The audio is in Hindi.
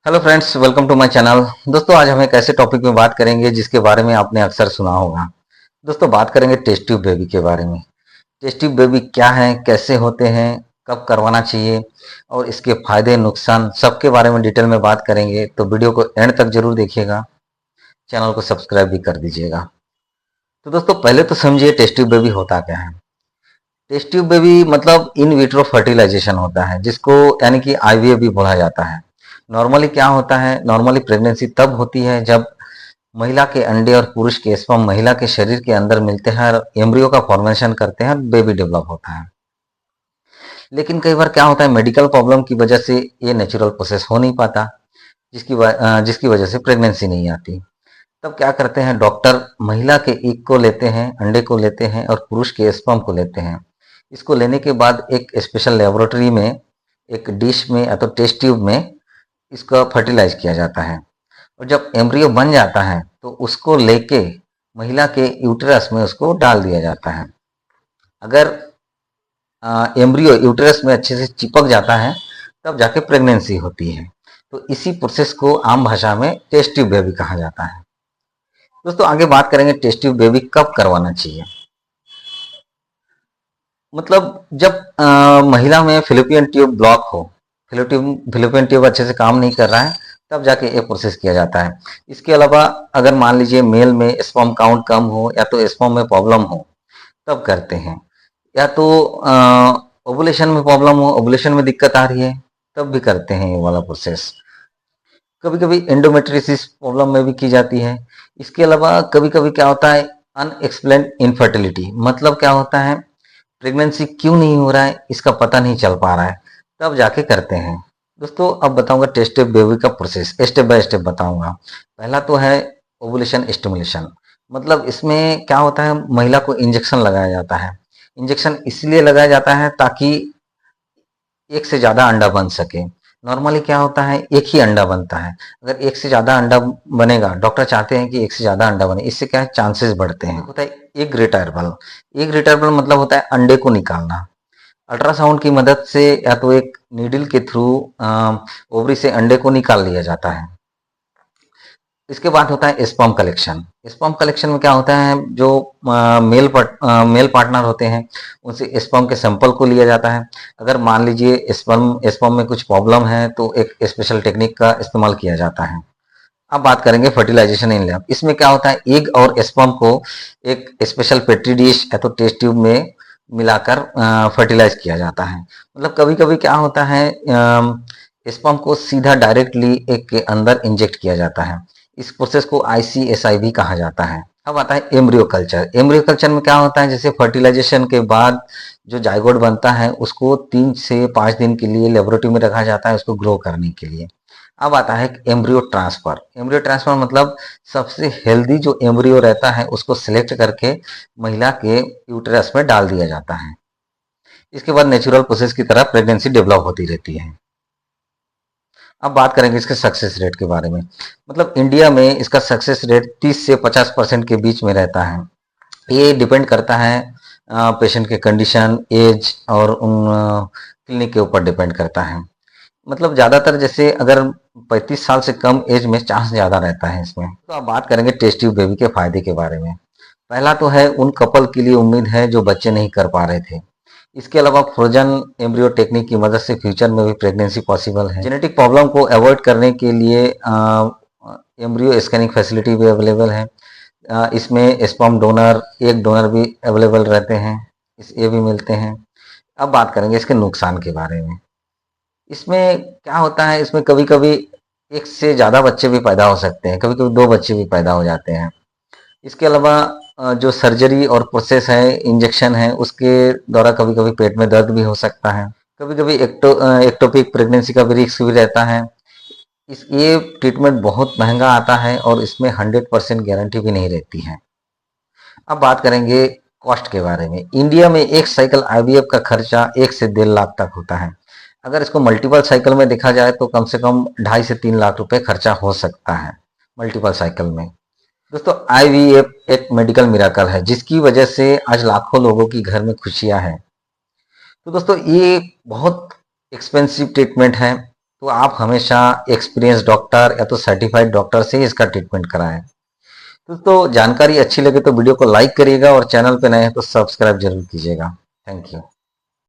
Hello friends, welcome to my channel. दोस्तों, आज हम एक ऐसे टॉपिक में बात करेंगे जिसके बारे में आपने अक्सर सुना होगा। दोस्तों, बात करेंगे टेस्ट ट्यूब बेबी के बारे में। टेस्ट ट्यूब बेबी क्या है, कैसे होते हैं, कब करवाना चाहिए और इसके फायदे नुकसान सबके बारे में डिटेल में बात करेंगे। तो वीडियो को एंड तक जरूर देखिएगा, चैनल को सब्सक्राइब भी कर दीजिएगा। तो दोस्तों, पहले तो समझिए टेस्ट ट्यूब बेबी होता क्या है। टेस्ट ट्यूब बेबी मतलब इन विट्रो फर्टिलाइजेशन होता है, जिसको यानी कि आईवीएफ भी बोला जाता है। नॉर्मली क्या होता है, नॉर्मली प्रेगनेंसी तब होती है जब महिला के अंडे और पुरुष के स्पर्म महिला के शरीर के अंदर मिलते हैं और एम्ब्रियो का फॉर्मेशन करते हैं और बेबी डेवलप होता है। लेकिन कई बार क्या होता है, मेडिकल प्रॉब्लम की वजह से ये नेचुरल प्रोसेस हो नहीं पाता, जिसकी वजह से प्रेगनेंसी नहीं आती। तब क्या करते हैं, डॉक्टर महिला के ईग को लेते हैं, अंडे को लेते हैं और पुरुष के स्पर्म को लेते हैं। इसको लेने के बाद एक स्पेशल लेबोरेटरी में, एक डिश में या तो टेस्ट ट्यूब में इसका फर्टिलाइज किया जाता है। और जब एम्ब्रियो बन जाता है तो उसको लेके महिला के यूटेरस में उसको डाल दिया जाता है। अगर एम्ब्रियो यूटेरस में अच्छे से चिपक जाता है तब जाके प्रेगनेंसी होती है। तो इसी प्रोसेस को आम भाषा में टेस्ट ट्यूब बेबी कहा जाता है। दोस्तों, आगे बात करेंगे टेस्ट ट्यूब बेबी कब करवाना चाहिए। मतलब जब महिला में फिलिपियन ट्यूब ब्लॉक हो, फिलिपियन ट्यूब अच्छे से काम नहीं कर रहा है, तब जाके ये प्रोसेस किया जाता है। इसके अलावा अगर मान लीजिए मेल में स्पर्म काउंट कम हो या तो स्पर्म में प्रॉब्लम हो, तब करते हैं। या तो ओवुलेशन में प्रॉब्लम हो, ओवुलेशन में दिक्कत आ रही है, तब भी करते हैं ये वाला प्रोसेस। कभी कभी एंडोमेट्रियोसिस प्रॉब्लम में भी की जाती है। इसके अलावा कभी कभी क्या होता है, अनएक्सप्लेन्ड इनफर्टिलिटी, मतलब क्या होता है, प्रेगनेंसी क्यों नहीं हो रहा है इसका पता नहीं चल पा रहा है, तब जाके करते हैं। दोस्तों, अब बताऊंगा टेस्ट ट्यूब बेबी का प्रोसेस, स्टेप बाय स्टेप बताऊंगा। पहला तो है ओवुलेशन स्टिमुलेशन। मतलब इसमें क्या होता है, महिला को इंजेक्शन लगाया जाता है। इंजेक्शन इसलिए लगाया जाता है ताकि एक से ज़्यादा अंडा बन सके। नॉर्मली क्या होता है, एक ही अंडा बनता है। अगर एक से ज़्यादा अंडा बनेगा, डॉक्टर चाहते हैं कि एक से ज़्यादा अंडा बने, इससे क्या है, चांसेस बढ़ते हैं। होता है एग रिटायरेबल। एग रिटायरेबल मतलब होता है अंडे को निकालना। अल्ट्रासाउंड की मदद से या तो एक नीडल के थ्रू ओवरी से अंडे को निकाल लिया जाता है। इसके बाद होता है स्पर्म कलेक्शन। स्पर्म कलेक्शन में क्या होता है, जो मेल पार्टनर होते हैं उनसे स्पर्म के सैंपल को लिया जाता है। अगर मान लीजिए स्पर्म स्पर्म में कुछ प्रॉब्लम है तो एक स्पेशल टेक्निक का इस्तेमाल किया जाता है। अब बात करेंगे फर्टिलाइजेशन इन लैब। इसमें क्या होता है, एग और स्पर्म को एक स्पेशल पेट्री डिश या तो टेस्ट ट्यूब में मिलाकर फर्टिलाइज किया जाता है। मतलब कभी कभी क्या होता है, स्पर्म को सीधा डायरेक्टली एग के अंदर इंजेक्ट किया जाता है। इस प्रोसेस को आईसीएसआई भी कहा जाता है। अब आता है एम्ब्रियो कल्चर। एम्ब्रियो कल्चर में क्या होता है, जैसे फर्टिलाइजेशन के बाद जो जाइगोट बनता है उसको 3 से 5 दिन के लिए लेबोरेटरी में रखा जाता है उसको ग्रो करने के लिए। अब आता है एम्ब्रियो ट्रांसफर। एम्ब्रियो ट्रांसफर मतलब सबसे हेल्दी जो एम्ब्रियो रहता है उसको सिलेक्ट करके महिला के यूटेरस में डाल दिया जाता है। इसके बाद नेचुरल प्रोसेस की तरह प्रेगनेंसी डेवलप होती रहती है। अब बात करेंगे इसके सक्सेस रेट के बारे में। मतलब इंडिया में इसका सक्सेस रेट 30 से 50% के बीच में रहता है। ये डिपेंड करता है पेशेंट के कंडीशन, एज और उन क्लिनिक के ऊपर डिपेंड करता है। मतलब ज़्यादातर जैसे अगर 35 साल से कम एज में चांस ज़्यादा रहता है इसमें। तो अब बात करेंगे टेस्ट ट्यूब बेबी के फायदे के बारे में। पहला तो है उन कपल के लिए उम्मीद है जो बच्चे नहीं कर पा रहे थे। इसके अलावा फ्रोजन एम्ब्रियो टेक्निक की मदद से फ्यूचर में भी प्रेगनेंसी पॉसिबल है। जेनेटिक प्रॉब्लम को अवॉइड करने के लिए एम्ब्रियो स्कैनिंग फैसिलिटी भी अवेलेबल है। इसमें स्पर्म डोनर, एग डोनर भी अवेलेबल रहते हैं, ये भी मिलते हैं। अब बात करेंगे इसके नुकसान के बारे में। इसमें क्या होता है, इसमें कभी कभी एक से ज़्यादा बच्चे भी पैदा हो सकते हैं, कभी कभी 2 बच्चे भी पैदा हो जाते हैं। इसके अलावा जो सर्जरी और प्रोसेस है, इंजेक्शन है, उसके द्वारा कभी कभी पेट में दर्द भी हो सकता है। कभी कभी एक्टोपिक प्रेगनेंसी का भी रिस्क भी रहता है। ये ट्रीटमेंट बहुत महंगा आता है और इसमें 100% गारंटी भी नहीं रहती है। अब बात करेंगे कॉस्ट के बारे में। इंडिया में एक साइकिल आईवीएफ का खर्चा 1 से 1.5 लाख तक होता है। अगर इसको मल्टीपल साइकिल में देखा जाए तो कम से कम 2.5 से 3 लाख रुपए खर्चा हो सकता है मल्टीपल साइकिल में। दोस्तों, आईवीएफ एक मेडिकल मिराकल है जिसकी वजह से आज लाखों लोगों की घर में खुशियां हैं। तो दोस्तों, ये बहुत एक्सपेंसिव ट्रीटमेंट है। तो आप हमेशा एक्सपीरियंस डॉक्टर या तो सर्टिफाइड डॉक्टर से ही इसका ट्रीटमेंट कराएं। तो जानकारी अच्छी लगे तो वीडियो को लाइक करिएगा और चैनल पे नए हैं तो सब्सक्राइब जरूर कीजिएगा। Thank you.